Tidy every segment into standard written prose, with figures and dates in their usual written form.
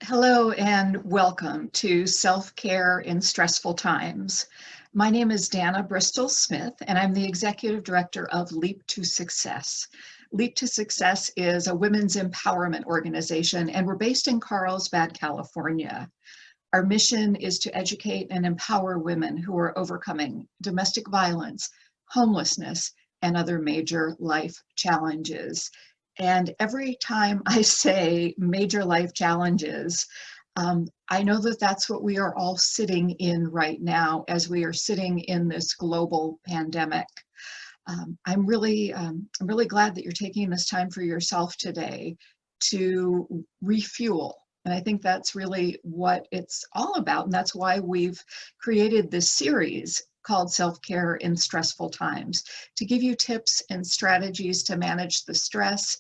Hello and welcome to Self-Care in Stressful Times. My name is Dana Bristol Smith and I'm the Executive Director of Leap to Success. Leap to Success is a women's empowerment organization and we're based in Carlsbad, California. Our mission is to educate and empower women who are overcoming domestic violence, homelessness, and other major life challenges. And every time I say major life challenges, I know that that's what we are all sitting in right now as we are sitting in this global pandemic. I'm really glad that you're taking this time for yourself today to refuel. And I think that's really what it's all about. And that's why we've created this series called Self-Care in Stressful Times, to give you tips and strategies to manage the stress,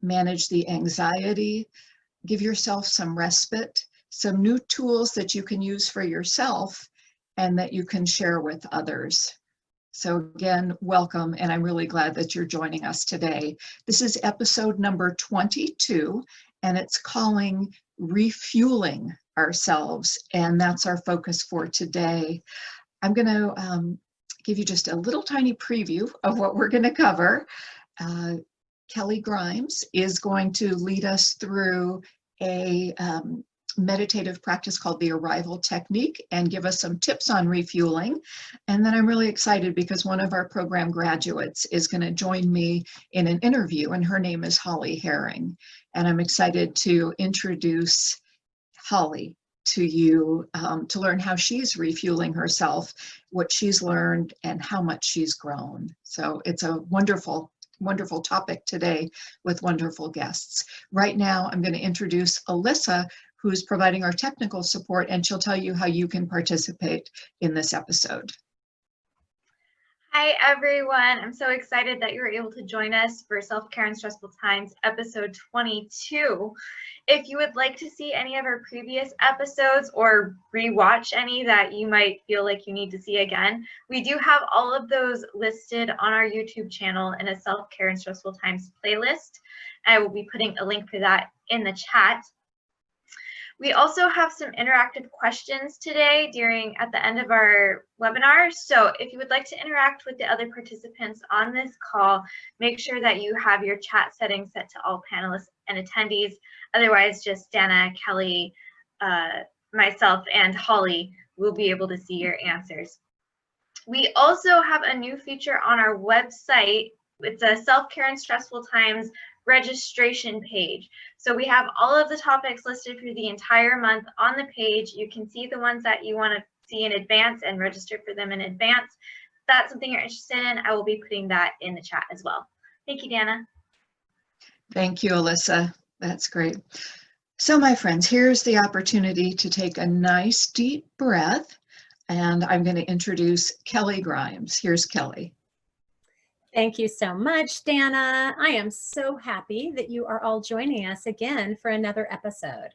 manage the anxiety, give yourself some respite, some new tools that you can use for yourself and that you can share with others. So again, welcome, and I'm really glad that you're joining us today. This is episode number 22, and it's calling Refueling Ourselves, and that's our focus for today. I'm going to give you just a little tiny preview of what we're going to cover. Kelly Grimes is going to lead us through a meditative practice called the Arrival Technique and give us some tips on refueling. And then I'm really excited because one of our program graduates is going to join me in an interview, and her name is Holly Herring. And I'm excited to introduce Holly to you to learn how she's refueling herself, what she's learned, and how much she's grown. So it's a wonderful topic today with wonderful guests. Right now, I'm going to introduce Alyssa, who's providing our technical support, and she'll tell you how you can participate in this episode. Hi, everyone. I'm so excited that you were able to join us for Self-Care in Stressful Times, episode 22. If you would like to see any of our previous episodes or rewatch any that you might feel like you need to see again, we do have all of those listed on our YouTube channel in a Self-Care in Stressful Times playlist. I will be putting a link for that in the chat. We also have some interactive questions today at the end of our webinar. So if you would like to interact with the other participants on this call, make sure that you have your chat settings set to all panelists and attendees. Otherwise, just Dana, Kelly, myself, and Holly will be able to see your answers. We also have a new feature on our website. It's a Self-Care in Stressful Times registration page. So we have all of the topics listed for the entire month on the page. You can see the ones that you want to see in advance and register for them in advance. If that's something you're interested in, I will be putting that in the chat as well. Thank you, Dana. Thank you, Alyssa. That's great. So my friends, here's the opportunity to take a nice deep breath, and I'm going to introduce Kelly Grimes. Here's Kelly. Thank you so much, Dana. I am so happy that you are all joining us again for another episode.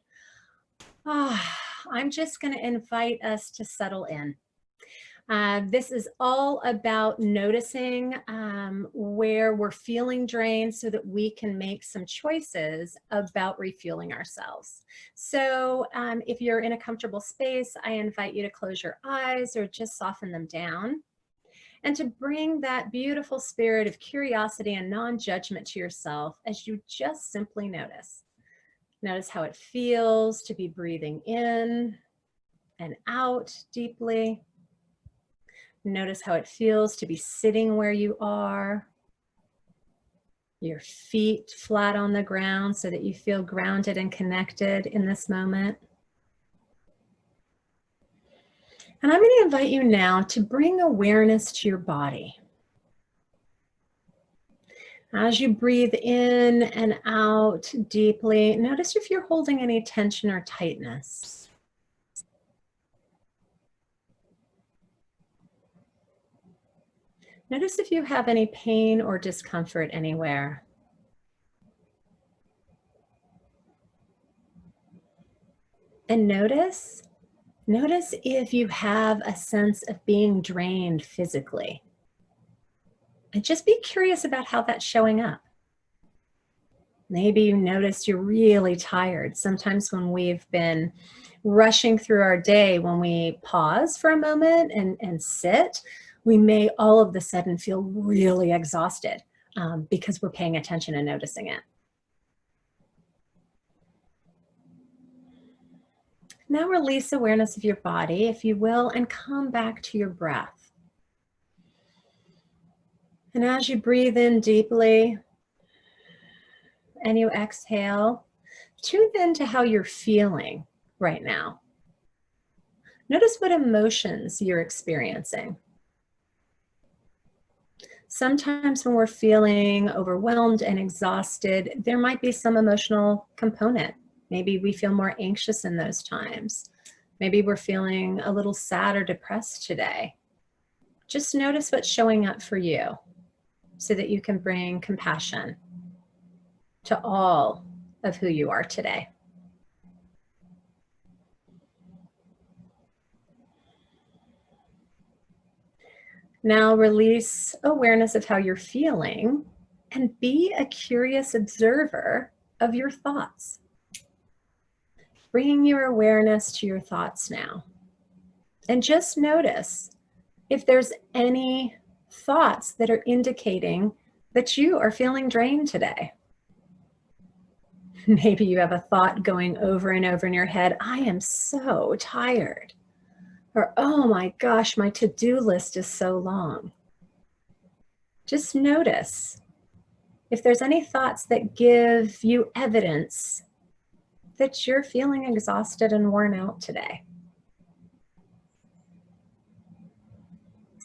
I'm just going to invite us to settle in. This is all about noticing where we're feeling drained so that we can make some choices about refueling ourselves. So if you're in a comfortable space, I invite you to close your eyes or just soften them down, and to bring that beautiful spirit of curiosity and non-judgment to yourself as you just simply notice. Notice how it feels to be breathing in and out deeply. Notice how it feels to be sitting where you are, your feet flat on the ground so that you feel grounded and connected in this moment. And I'm going to invite you now to bring awareness to your body. As you breathe in and out deeply, notice if you're holding any tension or tightness. Notice if you have any pain or discomfort anywhere. And notice if you have a sense of being drained physically. And just be curious about how that's showing up. Maybe you notice you're really tired. Sometimes when we've been rushing through our day, when we pause for a moment and sit, we may all of a sudden feel really exhausted because we're paying attention and noticing it. Now release awareness of your body, if you will, and come back to your breath. And as you breathe in deeply and you exhale, tune into how you're feeling right now. Notice what emotions you're experiencing. Sometimes when we're feeling overwhelmed and exhausted, there might be some emotional component. Maybe we feel more anxious in those times. Maybe we're feeling a little sad or depressed today. Just notice what's showing up for you so that you can bring compassion to all of who you are today. Now release awareness of how you're feeling and be a curious observer of your thoughts. Bringing your awareness to your thoughts now. And just notice if there's any thoughts that are indicating that you are feeling drained today. Maybe you have a thought going over and over in your head, I am so tired. Or, oh my gosh, my to-do list is so long. Just notice if there's any thoughts that give you evidence that you're feeling exhausted and worn out today.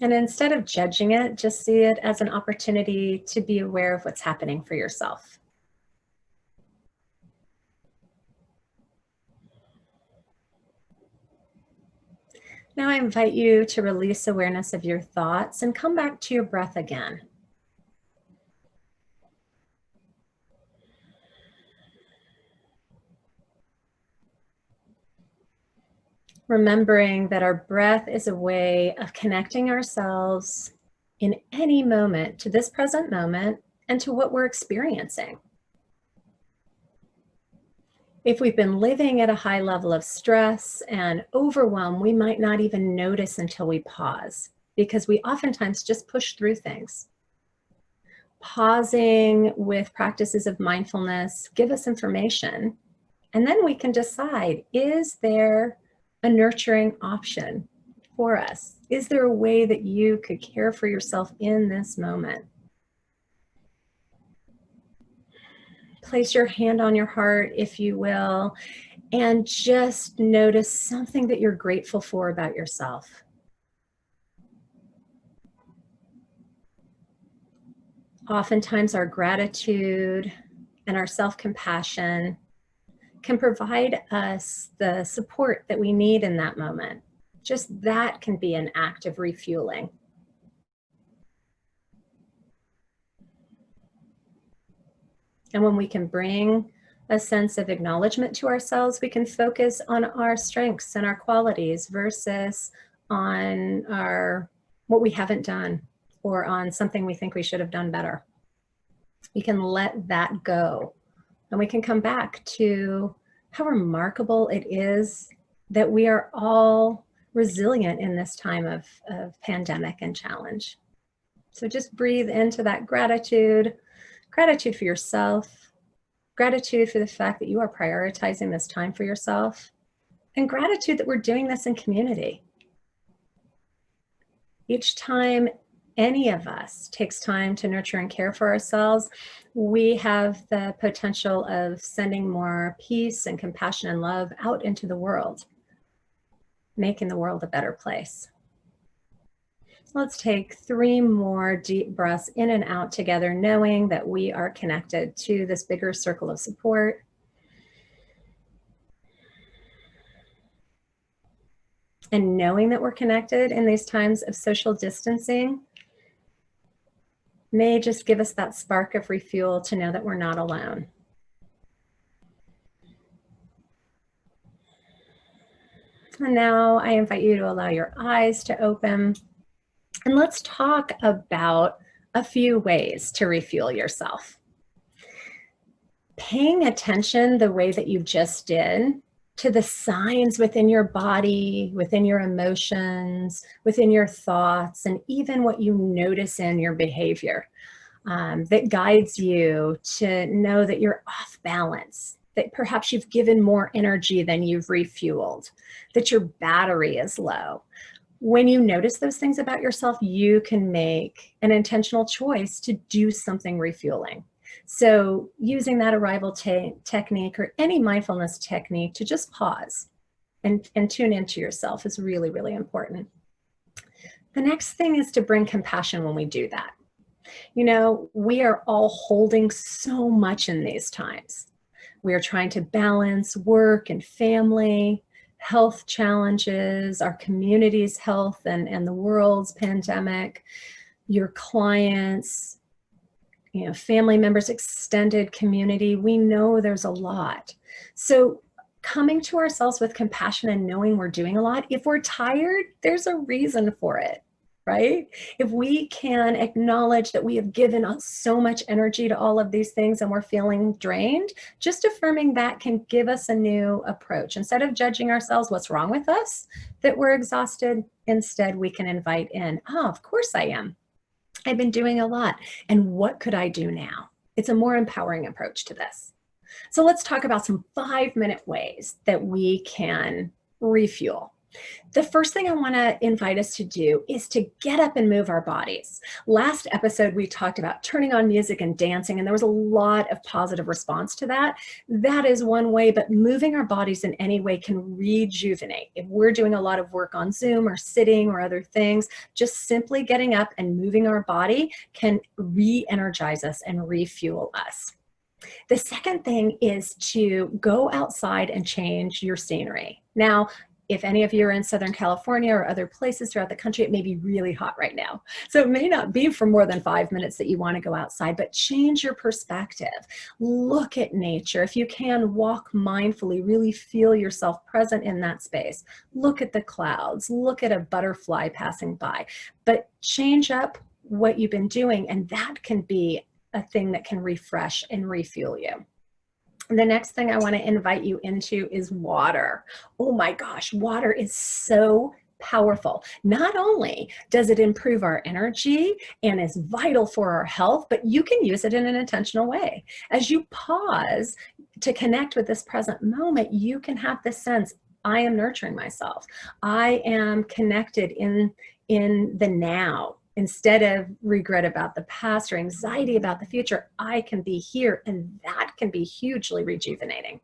And instead of judging it, just see it as an opportunity to be aware of what's happening for yourself. Now I invite you to release awareness of your thoughts and come back to your breath again. Remembering that our breath is a way of connecting ourselves in any moment to this present moment and to what we're experiencing. If we've been living at a high level of stress and overwhelm, we might not even notice until we pause because we oftentimes just push through things. Pausing with practices of mindfulness give us information, and then we can decide, is there a nurturing option for us? Is there a way that you could care for yourself in this moment? Place your hand on your heart, if you will, and just notice something that you're grateful for about yourself. Oftentimes our gratitude and our self-compassion can provide us the support that we need in that moment. Just that can be an act of refueling. And when we can bring a sense of acknowledgement to ourselves, we can focus on our strengths and our qualities versus on what we haven't done or on something we think we should have done better. We can let that go, and we can come back to how remarkable it is that we are all resilient in this time of pandemic and challenge. So just breathe into that gratitude for yourself, gratitude for the fact that you are prioritizing this time for yourself, and gratitude that we're doing this in community. Each time any of us takes time to nurture and care for ourselves, we have the potential of sending more peace and compassion and love out into the world, making the world a better place. Let's take 3 more deep breaths in and out together, knowing that we are connected to this bigger circle of support. And knowing that we're connected in these times of social distancing may just give us that spark of refuel to know that we're not alone. And now I invite you to allow your eyes to open. And let's talk about a few ways to refuel yourself. paying attention the way that you just did to the signs within your body, within your emotions, within your thoughts, and even what you notice in your behavior that guides you to know that you're off balance, that perhaps you've given more energy than you've refueled, that your battery is low. When you notice those things about yourself, you can make an intentional choice to do something refueling. So using that arrival technique or any mindfulness technique to just pause and tune into yourself is really, really important. The next thing is to bring compassion when we do that. You know, we are all holding so much in these times. We are trying to balance work and family, health challenges, our community's health and the world's pandemic, your clients, you know, family members, extended community. We know there's a lot. So coming to ourselves with compassion and knowing we're doing a lot, if we're tired, there's a reason for it. Right? If we can acknowledge that we have given us so much energy to all of these things and we're feeling drained, just affirming that can give us a new approach. Instead of judging ourselves, what's wrong with us, that we're exhausted, instead we can invite in, oh, of course I am. I've been doing a lot. And what could I do now? It's a more empowering approach to this. So let's talk about some 5-minute ways that we can refuel. The first thing I want to invite us to do is to get up and move our bodies. Last episode, we talked about turning on music and dancing, and there was a lot of positive response to that. That is one way, but moving our bodies in any way can rejuvenate. If we're doing a lot of work on Zoom or sitting or other things, just simply getting up and moving our body can re-energize us and refuel us. The second thing is to go outside and change your scenery. Now, if any of you are in Southern California or other places throughout the country, it may be really hot right now. So it may not be for more than 5 minutes that you want to go outside, but change your perspective. Look at nature. If you can, walk mindfully, really feel yourself present in that space. Look at the clouds, look at a butterfly passing by, but change up what you've been doing, and that can be a thing that can refresh and refuel you. The next thing I want to invite you into is water. Oh my gosh, water is so powerful. Not only does it improve our energy and is vital for our health, but you can use it in an intentional way. As you pause to connect with this present moment, you can have this sense, I am nurturing myself. I am connected in the now. Instead of regret about the past or anxiety about the future, I can be here, and that can be hugely rejuvenating.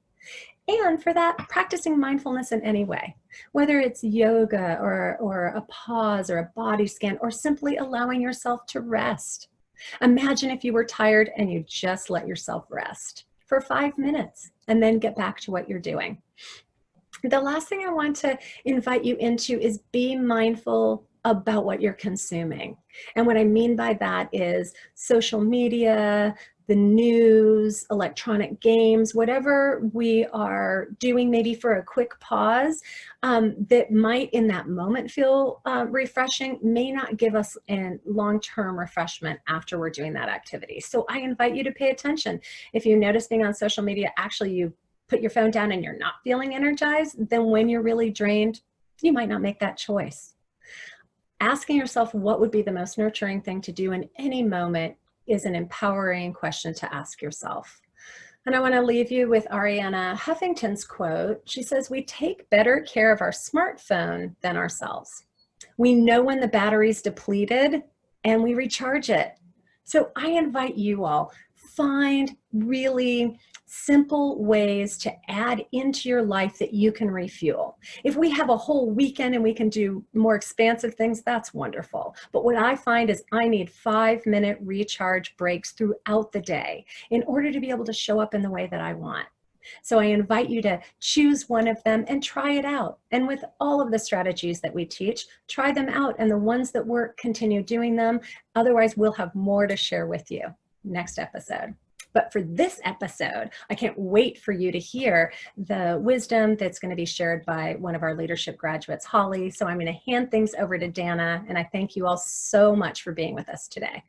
And for that, practicing mindfulness in any way, whether it's yoga or a pause or a body scan or simply allowing yourself to rest. Imagine if you were tired and you just let yourself rest for 5 minutes and then get back to what you're doing. The last thing I want to invite you into is be mindful about what you're consuming. And what I mean by that is social media, the news, electronic games, whatever we are doing maybe for a quick pause that might in that moment feel refreshing may not give us a long-term refreshment after we're doing that activity. So I invite you to pay attention. If you notice being on social media, actually you put your phone down and you're not feeling energized, then when you're really drained, you might not make that choice. Asking yourself what would be the most nurturing thing to do in any moment is an empowering question to ask yourself. And I want to leave you with Arianna Huffington's quote. She says, "We take better care of our smartphone than ourselves. We know when the battery's depleted and we recharge it." So I invite you all, find really simple ways to add into your life that you can refuel. If we have a whole weekend and we can do more expansive things, that's wonderful. But what I find is I need 5-minute recharge breaks throughout the day in order to be able to show up in the way that I want. So I invite you to choose one of them and try it out. And with all of the strategies that we teach, try them out. And the ones that work, continue doing them. Otherwise, we'll have more to share with you next episode. But for this episode, I can't wait for you to hear the wisdom that's going to be shared by one of our leadership graduates, Holly. So I'm going to hand things over to Dana, and I thank you all so much for being with us today.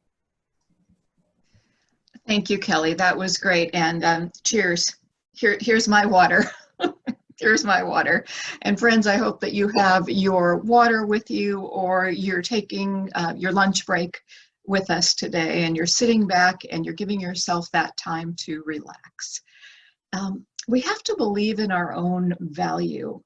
Thank you, Kelly. That was great. And cheers. Here's my water. Here's my water. And friends, I hope that you have your water with you, or you're taking your lunch break with us today, and you're sitting back and you're giving yourself that time to relax. We have to believe in our own value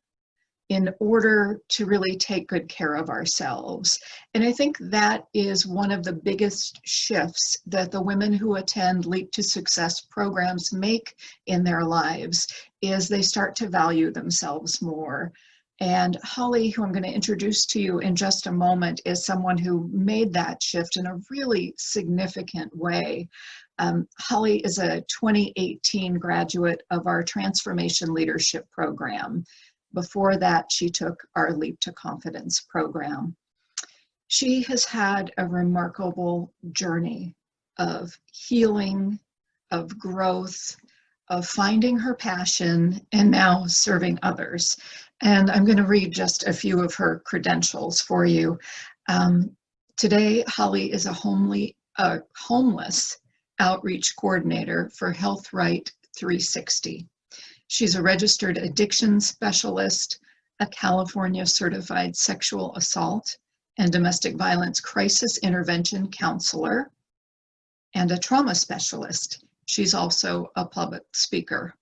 in order to really take good care of ourselves. And I think that is one of the biggest shifts that the women who attend Leap to Success programs make in their lives, is they start to value themselves more. And Holly, who I'm going to introduce to you in just a moment, is someone who made that shift in a really significant way. Holly is a 2018 graduate of our Transformation Leadership Program. Before that, she took our Leap to Confidence program. She has had a remarkable journey of healing, of growth, of finding her passion, and now serving others. And I'm going to read just a few of her credentials for you. Today, Holly is a homeless outreach coordinator for Health Right 360. She's a registered addiction specialist, a California certified sexual assault and domestic violence crisis intervention counselor, and a trauma specialist. She's also a public speaker.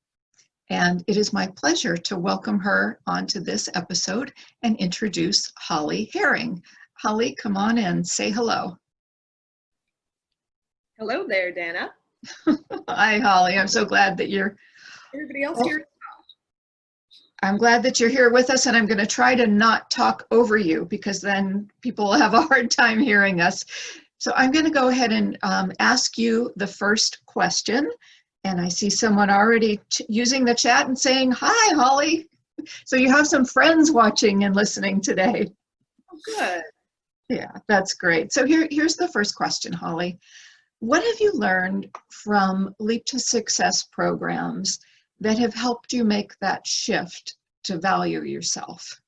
And it is my pleasure to welcome her onto this episode and introduce Holly Herring. Holly, come on in, say hello. Hello there, Dana. Hi, Holly. I'm so glad that you're Everybody else here? I'm glad that you're here with us, and I'm going to try to not talk over you, because then people will have a hard time hearing us. So I'm going to go ahead and ask you the first question. And I see someone already using the chat and saying, hi, Holly. So you have some friends watching and listening today. Oh, good. Yeah, that's great. So here's the first question, Holly. What have you learned from Leap to Success programs that have helped you make that shift to value yourself?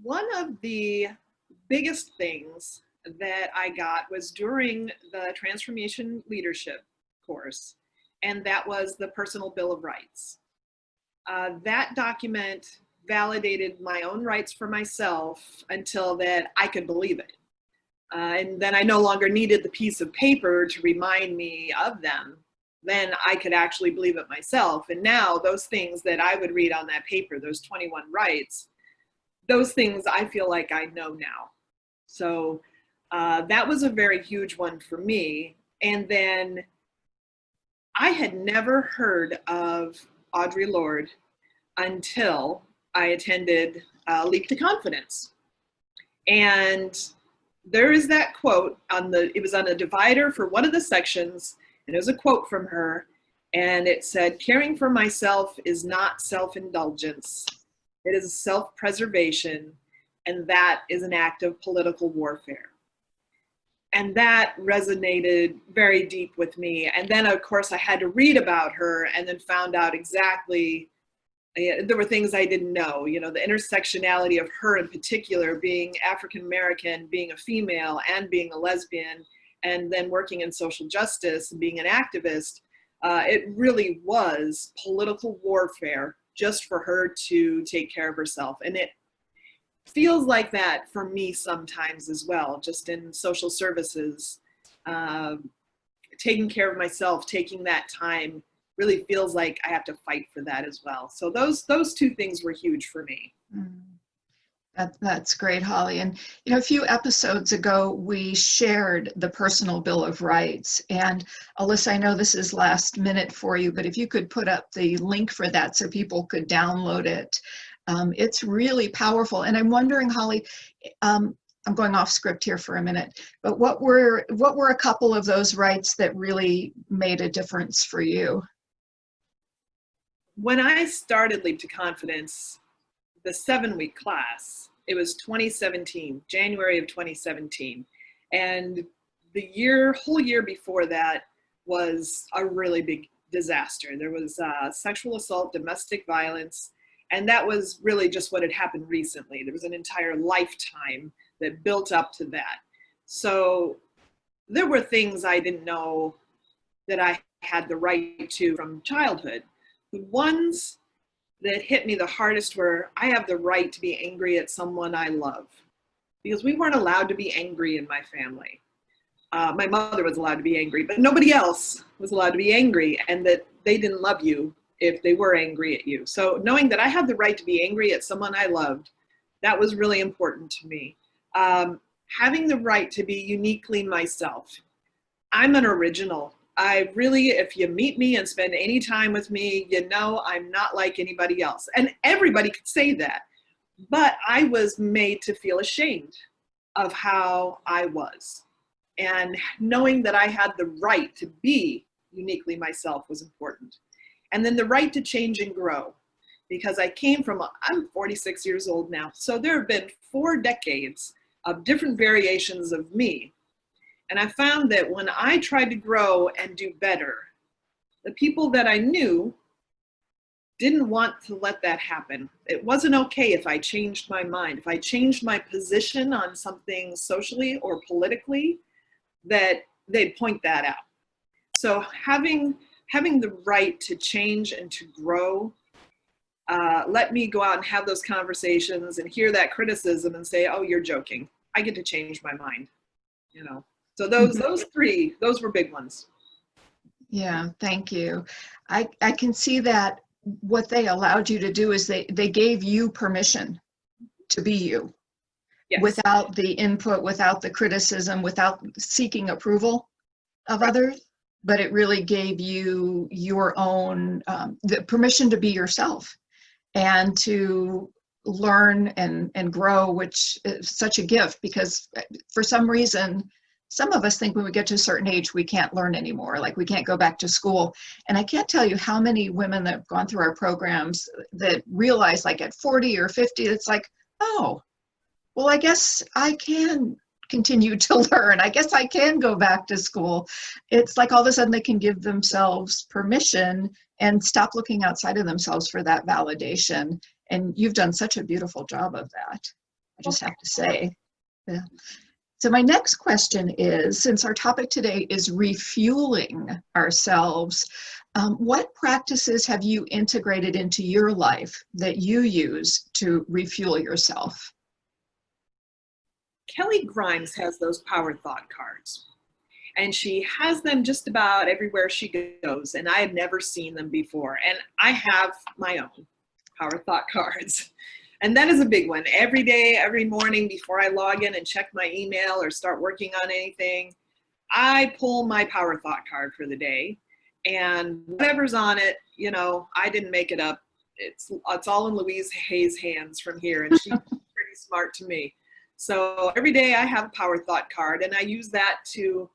One of the biggest things that I got was during the Transformation Leadership course, and that was the Personal Bill of Rights. That document validated my own rights for myself until that I could believe it. And then I no longer needed the piece of paper to remind me of them. Then I could actually believe it myself. And now those things that I would read on that paper, those 21 rights, those things I feel like I know now. So that was a very huge one for me. And then I had never heard of Audre Lorde until I attended Leap to Confidence. And there is that quote it was on a divider for one of the sections, and it was a quote from her, and it said, "Caring for myself is not self-indulgence. It is self-preservation, and that is an act of political warfare." And that resonated very deep with me. And then, of course, I had to read about her, and then found out exactly, there were things I didn't know, the intersectionality of her in particular, being African-American, being a female, and being a lesbian, and then working in social justice and being an activist. It really was political warfare just for her to take care of herself. And it feels like that for me sometimes as well, just in social services, taking care of myself, taking that time really feels like I have to fight for that as well. So those two things were huge for me. That's great, Holly. And a few episodes ago, we shared the Personal Bill of Rights. And Alyssa, I know this is last minute for you, but if you could put up the link for that so people could download it. It's really powerful. And I'm wondering, Holly, I'm going off script here for a minute, but what were a couple of those rights that really made a difference for you? When I started Leap to Confidence, the 7-week class, it was 2017, January of 2017. And the whole year before that was a really big disaster. There was sexual assault, domestic violence, and that was really just what had happened recently. There was an entire lifetime that built up to that. So there were things I didn't know that I had the right to from childhood. The ones that hit me the hardest were, I have the right to be angry at someone I love, because we weren't allowed to be angry in my family. My mother was allowed to be angry, but nobody else was allowed to be angry, and that they didn't love you if they were angry at you. So knowing that I had the right to be angry at someone I loved, that was really important to me. Having the right to be uniquely myself. I'm an original. I really, if you meet me and spend any time with me, you know I'm not like anybody else. And everybody could say that. But I was made to feel ashamed of how I was. And knowing that I had the right to be uniquely myself was important. And then the right to change and grow. Because I'm 46 years old now. So there have been 4 decades of different variations of me. And I found that when I tried to grow and do better, the people that I knew didn't want to let that happen. It wasn't okay if I changed my mind, if I changed my position on something socially or politically, that they'd point that out. So having the right to change and to grow let me go out and have those conversations and hear that criticism and say, oh, you're joking. I get to change my mind, you know. So those 3, those were big ones. Yeah, thank you. I can see that what they allowed you to do is they gave you permission to be you. Yes. Without the input, without the criticism, without seeking approval of others, but it really gave you your own, the permission to be yourself and to learn and grow, which is such a gift, because for some reason, some of us think when we get to a certain age, we can't learn anymore, like we can't go back to school. And I can't tell you how many women that have gone through our programs that realize, like at 40 or 50, it's like, oh, well, I guess I can continue to learn. I guess I can go back to school. It's like all of a sudden they can give themselves permission and stop looking outside of themselves for that validation. And you've done such a beautiful job of that, I just have to say. Yeah. So my next question is, since our topic today is refueling ourselves, what practices have you integrated into your life that you use to refuel yourself? Kelly Grimes has those power thought cards, and she has them just about everywhere she goes, and I had never seen them before. And I have my own power thought cards. And that is a big one. Every day, every morning before I log in and check my email or start working on anything, I pull my power thought card for the day, and whatever's on it, you know, I didn't make it up. It's all in Louise Hay's hands from here, and she's pretty smart to me. So every day I have a power thought card, and I use that to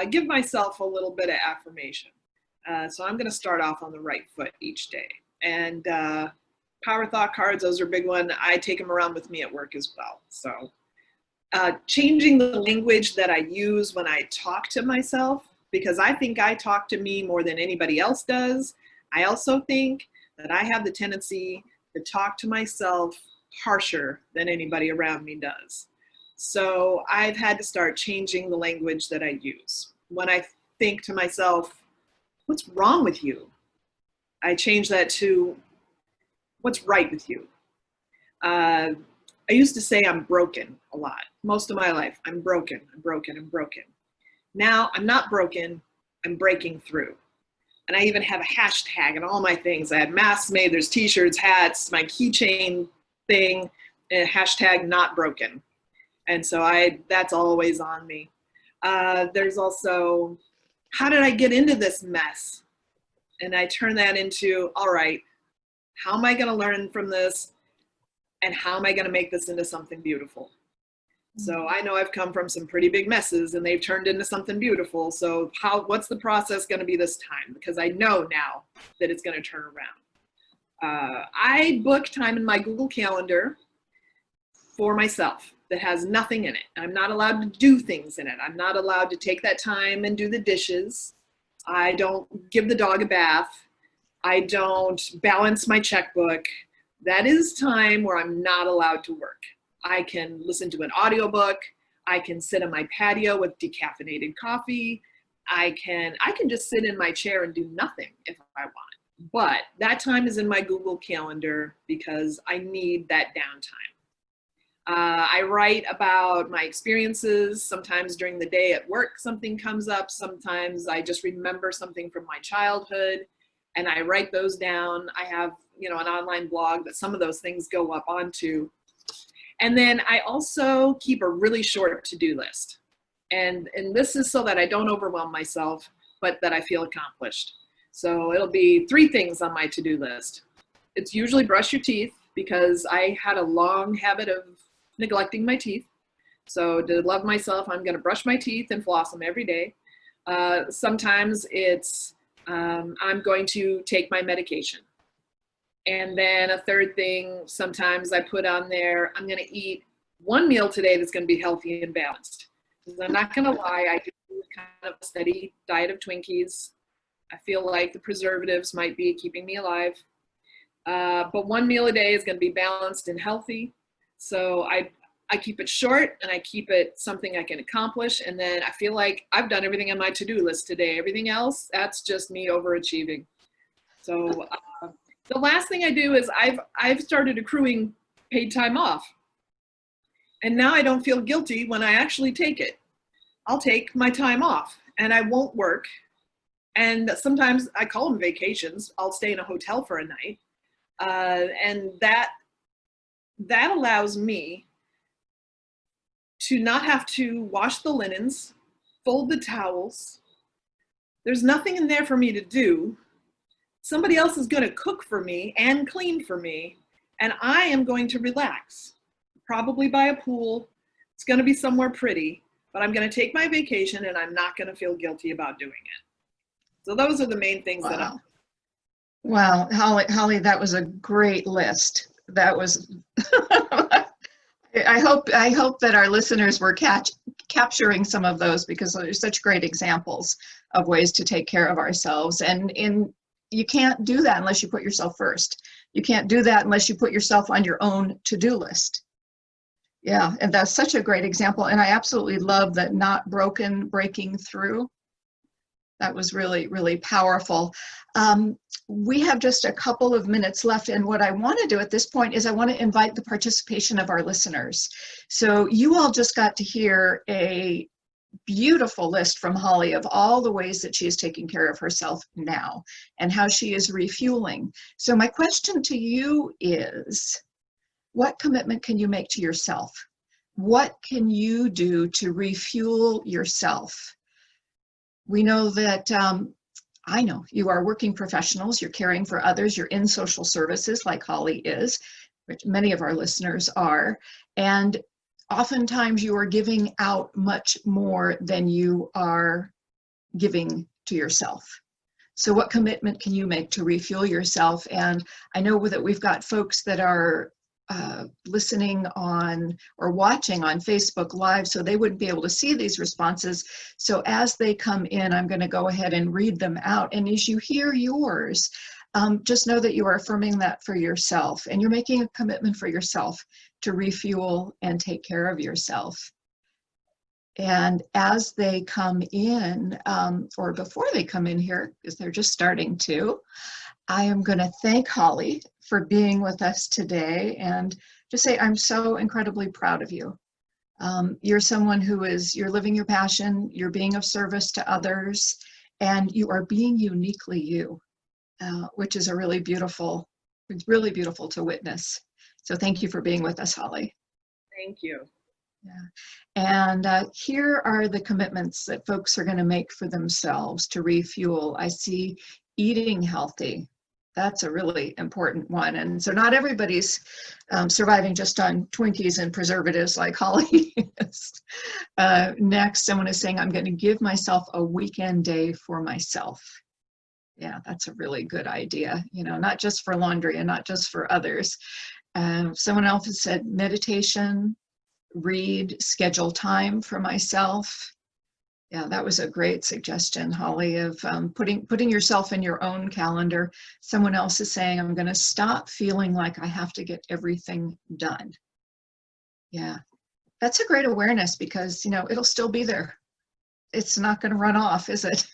give myself a little bit of affirmation. So I'm going to start off on the right foot each day. And power thought cards, those are a big one. I take them around with me at work as well. So changing the language that I use when I talk to myself, because I think I talk to me more than anybody else does. I also think that I have the tendency to talk to myself harsher than anybody around me does. So I've had to start changing the language that I use. When I think to myself, what's wrong with you? I change that to, what's right with you? I used to say I'm broken a lot. Most of my life, I'm broken, I'm broken, I'm broken. Now I'm not broken, I'm breaking through. And I even have a hashtag in all my things. I had masks made, there's t-shirts, hats, my keychain thing, and hashtag not broken. And so that's always on me. There's also, how did I get into this mess? And I turn that into, all right, how am I going to learn from this? And how am I going to make this into something beautiful? So I know I've come from some pretty big messes and they've turned into something beautiful. So what's the process going to be this time? Because I know now that it's going to turn around. I book time in my Google Calendar for myself that has nothing in it. I'm not allowed to do things in it. I'm not allowed to take that time and do the dishes. I don't give the dog a bath. I don't balance my checkbook. That is time where I'm not allowed to work. I can listen to an audiobook. I can sit on my patio with decaffeinated coffee. I can just sit in my chair and do nothing if I want. But that time is in my Google Calendar because I need that downtime. I write about my experiences. Sometimes during the day at work, something comes up. Sometimes I just remember something from my childhood and I write those down. I have, an online blog that some of those things go up onto. And then I also keep a really short to-do list. And this is so that I don't overwhelm myself, but that I feel accomplished. So it'll be 3 things on my to-do list. It's usually brush your teeth because I had a long habit of neglecting my teeth. So to love myself, I'm going to brush my teeth and floss them every day. Sometimes it's I'm going to take my medication. And then a third thing, sometimes I put on there, I'm going to eat 1 meal today that's going to be healthy and balanced. Because I'm not going to lie, I do kind of a steady diet of Twinkies. I feel like the preservatives might be keeping me alive. But 1 meal a day is going to be balanced and healthy. So I keep it short and I keep it something I can accomplish. And then I feel like I've done everything on my to-do list today. Everything else, that's just me overachieving. So the last thing I do is I've started accruing paid time off. And now I don't feel guilty when I actually take it. I'll take my time off and I won't work. And sometimes I call them vacations. I'll stay in a hotel for a night. And that allows me to not have to wash the linens, fold the towels. There's nothing in there for me to do. Somebody else is going to cook for me and clean for me, and I am going to relax, probably by a pool. It's going to be somewhere pretty, but I'm going to take my vacation and I'm not going to feel guilty about doing it. So those are the main things that I'm. Wow, Holly, that was a great list. That was, I hope that our listeners were capturing some of those because they're such great examples of ways to take care of ourselves. And you can't do that unless you put yourself first. You can't do that unless you put yourself on your own to-do list. Yeah, and that's such a great example. And I absolutely love that not broken, breaking through. That was really, really powerful. We have just a couple of minutes left, and what I want to do at this point is I want to invite the participation of our listeners. So you all just got to hear a beautiful list from Holly of all the ways that she is taking care of herself now and how she is refueling. So my question to you is, what commitment can you make to yourself? What can you do to refuel yourself? We know that, I know you are working professionals, you're caring for others, you're in social services like Holly is, which many of our listeners are, and oftentimes you are giving out much more than you are giving to yourself. So what commitment can you make to refuel yourself? And I know that we've got folks that are listening on or watching on Facebook Live, so they wouldn't be able to see these responses. So as they come in, I'm going to go ahead and read them out. And as you hear yours, just know that you are affirming that for yourself and you're making a commitment for yourself to refuel and take care of yourself. And as they come in, or before they come in here, because they're just starting to, I am going to thank Holly for being with us today and just say I'm so incredibly proud of you. You're someone you're living your passion, you're being of service to others, and you are being uniquely you, which is it's really beautiful to witness. So thank you for being with us, Holly. Thank you. Yeah. And here are the commitments that folks are going to make for themselves to refuel. I see eating healthy. That's a really important one. And so not everybody's surviving just on Twinkies and preservatives like Holly is. Next, someone is saying, I'm going to give myself a weekend day for myself. Yeah, that's a really good idea. Not just for laundry and not just for others. Someone else has said meditation, read, schedule time for myself. Yeah, that was a great suggestion, Holly, of putting yourself in your own calendar. Someone else is saying, I'm going to stop feeling like I have to get everything done. Yeah, that's a great awareness because, it'll still be there. it's not going to run off, is it?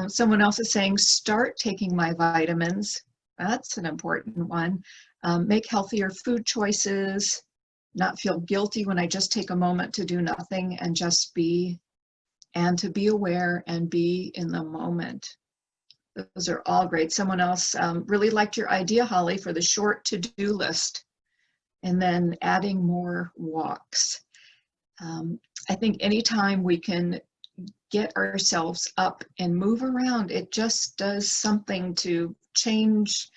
Someone else is saying, start taking my vitamins. That's an important one. Make healthier food choices, not feel guilty when I just take a moment to do nothing and just be, and to be aware and be in the moment. Those are all great. Someone else really liked your idea, Holly, for the short to-do list, and then adding more walks. I think anytime we can get ourselves up and move around, it just does something to change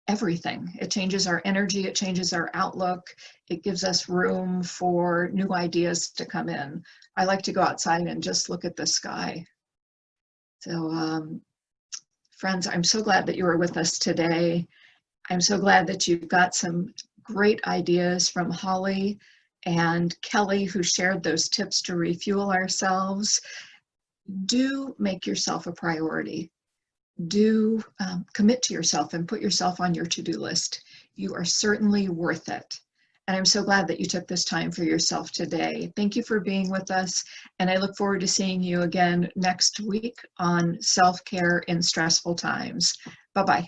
everything. It changes our energy, it changes our outlook, it gives us room for new ideas to come in. I like to go outside and just look at the sky. So friends, I'm so glad that you were with us today. I'm so glad that you've got some great ideas from Holly and Kelly, who shared those tips to refuel ourselves. Do make yourself a priority. Do commit to yourself and put yourself on your to-do list. You are certainly worth it. And I'm so glad that you took this time for yourself today. Thank you for being with us. And I look forward to seeing you again next week on Self-Care in Stressful Times. Bye-bye.